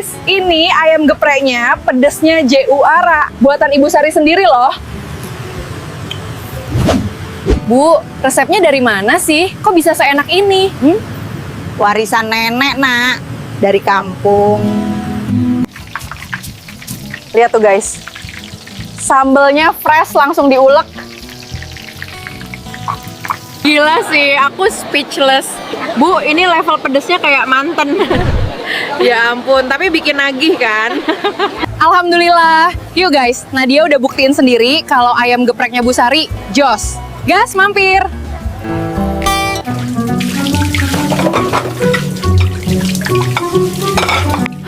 guys, ini ayam gepreknya pedesnya Juara. Buatan Ibu Sari sendiri loh. Bu, resepnya dari mana sih? Kok bisa seenak ini? Warisan nenek, Nak, dari kampung. Lihat tuh guys, sambelnya fresh langsung diulek. Gila sih, aku speechless. Bu, ini level pedesnya kayak manten. Ya ampun, tapi bikin nagih kan? Alhamdulillah. Yuk guys, Nadia udah buktiin sendiri kalau ayam gepreknya Bu Sari, jos. Gas, mampir.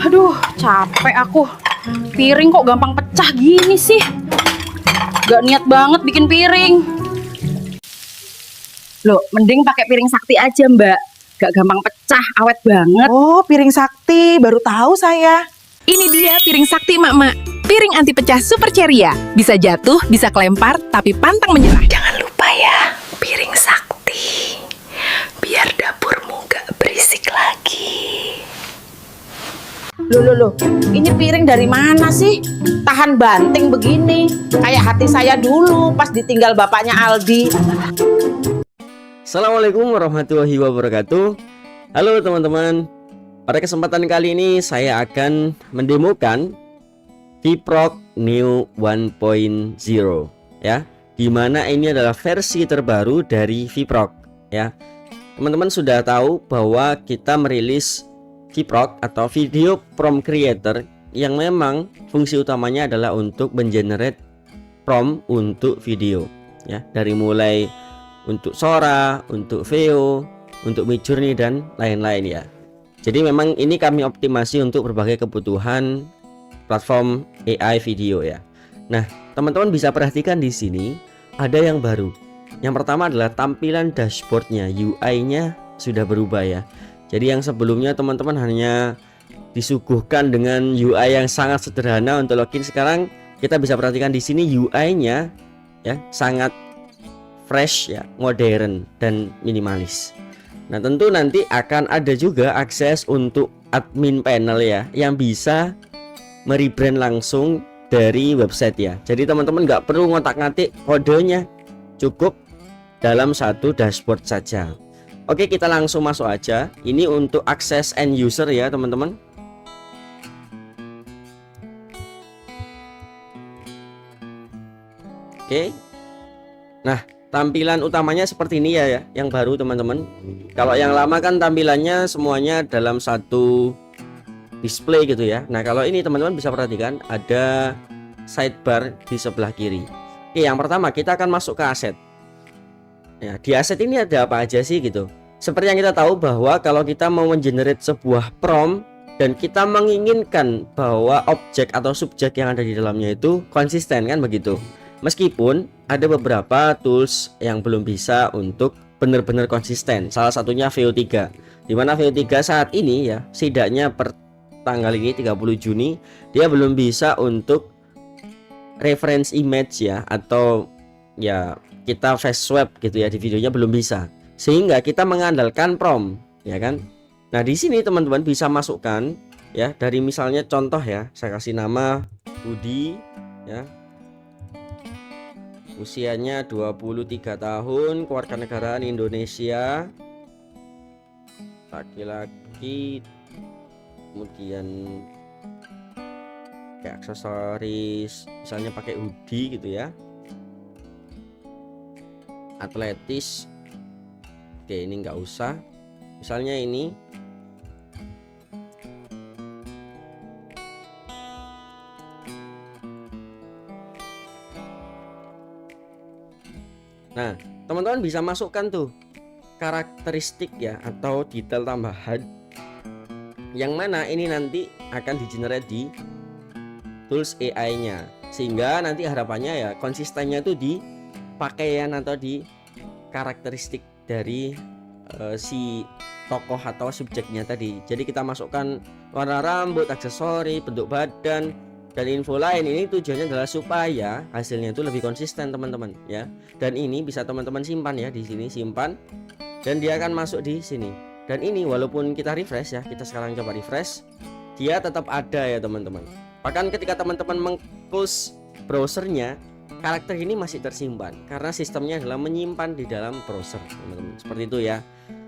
Aduh, capek aku. Piring kok gampang pecah gini sih. Gak niat banget bikin piring. Loh, mending pakai piring sakti aja, Mbak. Gak gampang pecah, awet banget. Oh, piring sakti, baru tahu saya. Ini dia piring sakti emak-emak. Piring anti pecah super ceria. Bisa jatuh, bisa kelempar, tapi pantang menyerah. Jangan lupa ya, piring sakti. Biar dapurmu gak berisik lagi. Loh, ini piring dari mana sih? Tahan banting begini. Kayak hati saya dulu pas ditinggal bapaknya Aldi. Assalamualaikum warahmatullahi wabarakatuh. Halo teman-teman. Pada kesempatan kali ini saya akan mendemokan VPROC Neo 1.0 ya. Dimana ini adalah versi terbaru dari VPROC ya. Teman-teman sudah tahu bahwa kita merilis VPROC atau Video Prompt Creator yang memang fungsi utamanya adalah untuk mengenerate prompt untuk video ya, dari mulai untuk Sora, untuk VO, untuk Midjourney dan lain-lain ya. Jadi memang ini kami optimasi untuk berbagai kebutuhan platform AI video ya. Nah, teman-teman bisa perhatikan di sini ada yang baru. Yang pertama adalah tampilan dashboardnya, UI-nya sudah berubah ya. Jadi yang sebelumnya teman-teman hanya disuguhkan dengan UI yang sangat sederhana untuk login, sekarang kita bisa perhatikan di sini UI-nya ya sangat fresh ya, modern dan minimalis. Nah, tentu nanti akan ada juga akses untuk admin panel ya, yang bisa merebrand langsung dari website ya. Jadi teman-teman nggak perlu ngotak-ngatik kodenya, cukup dalam satu dashboard saja. Oke, kita langsung masuk aja. Ini untuk akses end user ya teman-teman. Oke. Nah, tampilan utamanya seperti ini ya, yang baru teman-teman. Kalau yang lama kan tampilannya semuanya dalam satu display gitu ya. Nah, kalau ini teman-teman bisa perhatikan ada sidebar di sebelah kiri. Oke, yang pertama kita akan masuk ke aset. Ya, di aset ini ada apa aja sih gitu. Seperti yang kita tahu bahwa kalau kita mau mengenerate sebuah prompt dan kita menginginkan bahwa objek atau subjek yang ada di dalamnya itu konsisten kan begitu. Meskipun ada beberapa tools yang belum bisa untuk benar-benar konsisten. Salah satunya VO3. Dimana VO3 saat ini ya, setidaknya per tanggal ini 30 Juni dia belum bisa untuk reference image ya, atau ya kita face swap gitu ya, di videonya belum bisa. Sehingga kita mengandalkan prompt ya kan. Nah, di sini teman-teman bisa masukkan ya, dari misalnya contoh ya, saya kasih nama Budi ya. Usianya 23 tahun, kewarganegaraan Indonesia, laki-laki, kemudian kayak aksesoris, misalnya pakai hoodie gitu ya, atletis. Oke, ini nggak usah, misalnya ini. Nah, teman-teman bisa masukkan tuh karakteristik ya, atau detail tambahan yang mana ini nanti akan di-generate di tools AI-nya, sehingga nanti harapannya ya konsistennya tuh di pakaian atau di karakteristik dari si tokoh atau subjeknya tadi. Jadi kita masukkan warna rambut, aksesori, bentuk badan, dan info lain. Ini tujuannya adalah supaya hasilnya itu lebih konsisten teman-teman ya. Dan ini bisa teman-teman simpan ya, di sini simpan, dan dia akan masuk di sini. Dan ini walaupun kita refresh ya, kita sekarang coba refresh, dia tetap ada ya teman-teman. Bahkan ketika teman-teman meng-close browsernya, karakter ini masih tersimpan karena sistemnya adalah menyimpan di dalam browser, teman-teman. Seperti itu ya.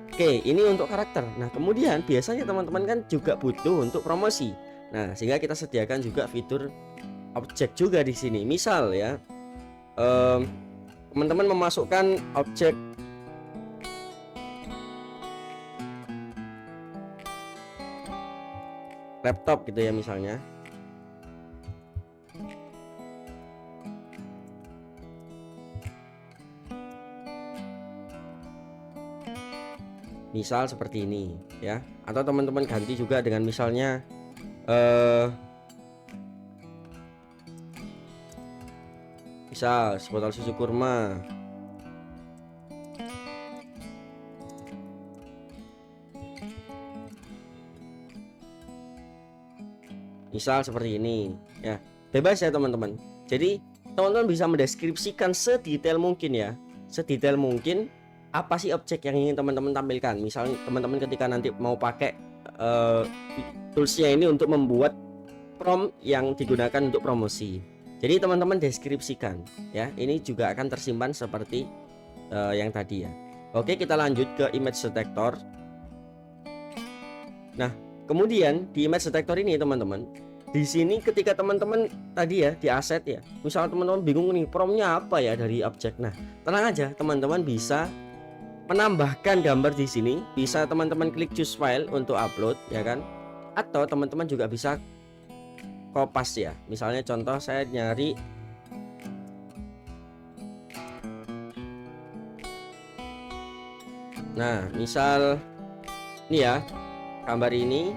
Oke, ini untuk karakter. Nah, kemudian biasanya teman-teman kan juga butuh untuk promosi. Nah, sehingga kita sediakan juga fitur objek juga di sini. Misal ya, teman-teman memasukkan objek laptop gitu ya misalnya. Misal seperti ini ya, atau teman-teman ganti juga dengan misalnya misal sebotol susu kurma. Misal seperti ini ya, bebas ya teman-teman. Jadi teman-teman bisa mendeskripsikan sedetail mungkin ya, sedetail mungkin apa sih objek yang ingin teman-teman tampilkan. Misalnya teman-teman ketika nanti mau pakai toolsnya ini untuk membuat prompt yang digunakan untuk promosi, jadi teman-teman deskripsikan ya. Ini juga akan tersimpan seperti yang tadi ya. Oke, kita lanjut ke image detector. Nah, kemudian di image detector ini teman-teman, di sini ketika teman-teman tadi ya di aset ya, misalnya teman-teman bingung nih promptnya apa ya dari objek. Nah, tenang aja, teman-teman bisa menambahkan gambar di sini. Bisa teman-teman klik choose file untuk upload ya kan, atau teman-teman juga bisa kopas ya. Misalnya contoh saya nyari nah misal ini ya, gambar ini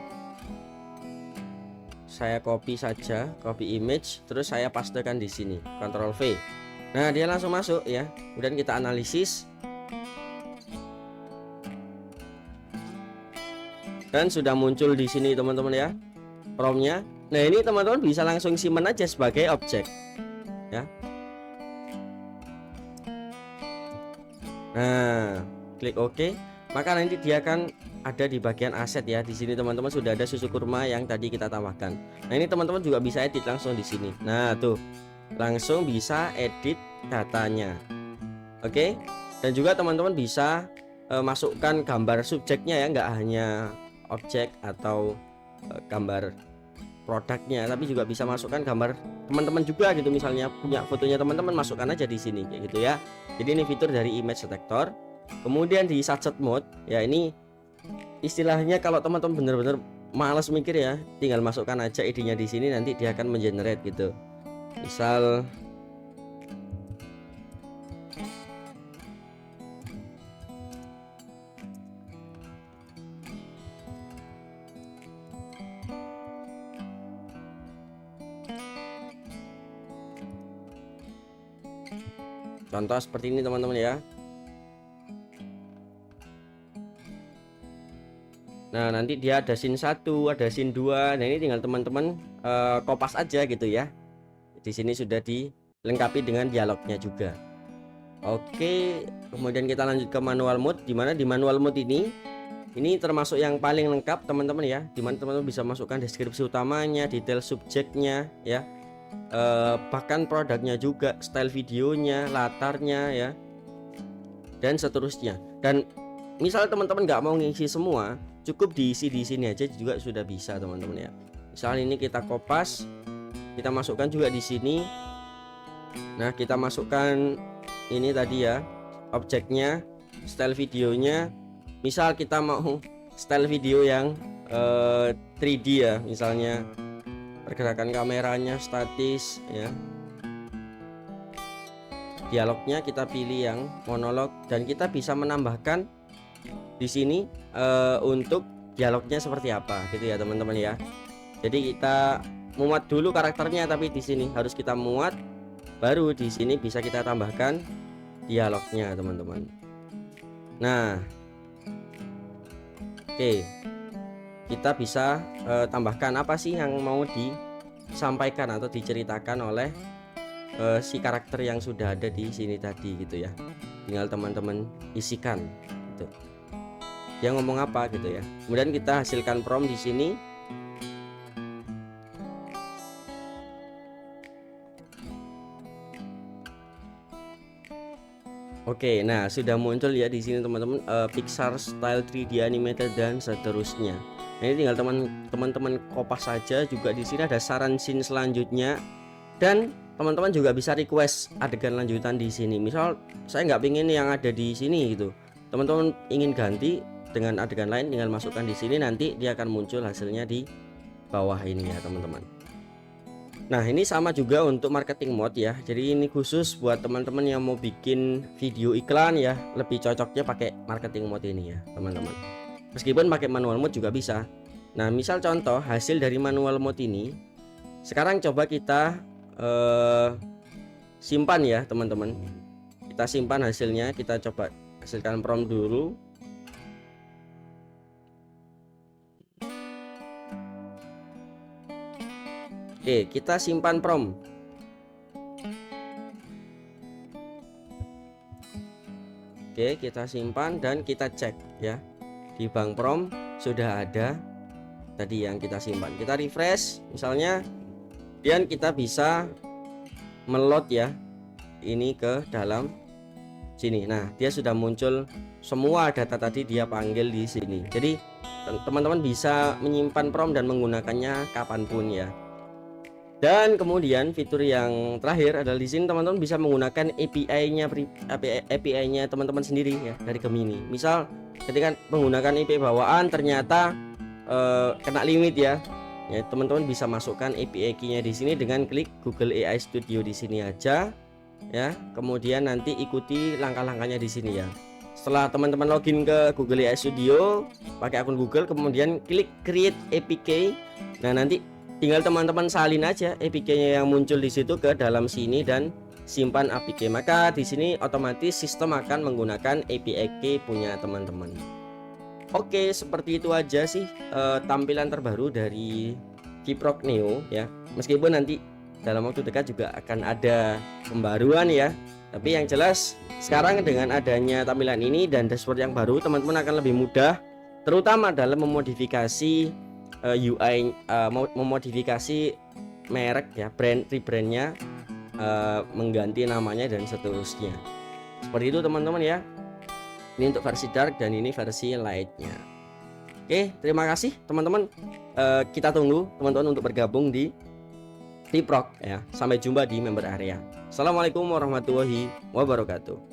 saya copy saja, copy image, terus saya pastekan di sini, Ctrl V. Nah, dia langsung masuk ya. Kemudian kita analisis dan sudah muncul di sini teman-teman ya promptnya. Nah, ini teman-teman bisa langsung simpan aja sebagai objek ya. Nah, klik OK, maka nanti dia akan ada di bagian aset ya. Di sini teman-teman sudah ada susu kurma yang tadi kita tambahkan. Nah, ini teman-teman juga bisa edit langsung di sini. Nah, tuh langsung bisa edit datanya. Oke, dan juga teman-teman bisa masukkan gambar subjeknya ya, nggak hanya objek atau gambar produknya, tapi juga bisa masukkan gambar teman-teman juga gitu. Misalnya punya fotonya teman-teman, masukkan aja di sini kayak gitu ya. Jadi ini fitur dari image detector. Kemudian di subset mode ya, ini istilahnya kalau teman-teman bener-bener malas mikir ya, tinggal masukkan aja idenya di sini, nanti dia akan mengenerate gitu. Misal contoh seperti ini teman-teman ya. Nah, nanti dia ada scene 1, ada scene 2. Nah, ini tinggal teman-teman kopas aja gitu ya. Di sini sudah dilengkapi dengan dialognya juga. Oke, kemudian kita lanjut ke manual mode, dimana di manual mode ini termasuk yang paling lengkap teman-teman ya, dimana teman-teman bisa masukkan deskripsi utamanya, detail subjeknya ya, bahkan produknya juga, style videonya, latarnya ya, dan seterusnya. Dan misal teman-teman nggak mau ngisi semua, cukup diisi di sini aja juga sudah bisa teman-teman ya. Misal ini kita kopas, kita masukkan juga di sini. Nah, kita masukkan ini tadi ya, objeknya, style videonya. Misal kita mau style video yang 3D ya, misalnya pergerakan kameranya statis ya. Dialognya kita pilih yang monolog, dan kita bisa menambahkan di sini untuk dialognya seperti apa gitu ya teman-teman ya. Jadi kita muat dulu karakternya, tapi di sini harus kita muat, baru di sini bisa kita tambahkan dialognya teman-teman. Nah, oke, kita bisa tambahkan apa sih yang mau disampaikan atau diceritakan oleh si karakter yang sudah ada di sini tadi gitu ya. Tinggal teman-teman isikan gitu, dia ngomong apa gitu ya. Kemudian kita hasilkan prompt di sini. Oke, nah sudah muncul ya di sini teman-teman, Pixar Style 3D Animated dan seterusnya. Nah, ini tinggal teman-teman kopas saja. Juga di sini ada saran scene selanjutnya, dan teman-teman juga bisa request adegan lanjutan di sini. Misal saya nggak pingin yang ada di sini gitu, teman-teman ingin ganti dengan adegan lain, tinggal masukkan di sini, nanti dia akan muncul hasilnya di bawah ini ya teman-teman. Nah, ini sama juga untuk marketing mode ya. Jadi ini khusus buat teman-teman yang mau bikin video iklan ya, lebih cocoknya pakai marketing mode ini ya teman-teman. Meskipun pakai manual mode juga bisa. Nah, misal contoh hasil dari manual mode ini, sekarang coba kita simpan ya teman-teman. Kita simpan hasilnya, kita coba hasilkan prompt dulu. Oke, kita simpan prompt. Oke, kita simpan dan kita cek ya. Di bank prompt sudah ada tadi yang kita simpan. Kita refresh misalnya, dan kita bisa meload ya ini ke dalam sini. Nah, dia sudah muncul semua data tadi, dia panggil di sini. Jadi teman-teman bisa menyimpan prompt dan menggunakannya kapanpun ya. Dan kemudian fitur yang terakhir adalah di sini teman-teman bisa menggunakan API-nya teman-teman sendiri ya dari Gemini. Misal ketika menggunakan API bawaan ternyata kena limit ya. Ya, teman-teman bisa masukkan API key-nya di sini dengan klik Google AI Studio di sini aja ya. Kemudian nanti ikuti langkah-langkahnya di sini ya. Setelah teman-teman login ke Google AI Studio pakai akun Google, kemudian klik Create APK. Nah, nanti tinggal teman-teman salin aja APK-nya yang muncul di situ ke dalam sini dan simpan APK. Maka di sini otomatis sistem akan menggunakan APK punya teman-teman. Oke, seperti itu aja sih tampilan terbaru dari Kiprok Neo ya. Meskipun nanti dalam waktu dekat juga akan ada pembaruan ya. Tapi yang jelas sekarang dengan adanya tampilan ini dan dashboard yang baru, teman-teman akan lebih mudah terutama dalam memodifikasi UI, memodifikasi merek ya, rebrandnya, mengganti namanya dan seterusnya. Seperti itu teman-teman ya. Ini untuk versi dark dan ini versi lightnya. Oke, terima kasih teman-teman. Kita tunggu teman-teman untuk bergabung di Kiprok ya. Sampai jumpa di member area. Assalamualaikum warahmatullahi wabarakatuh.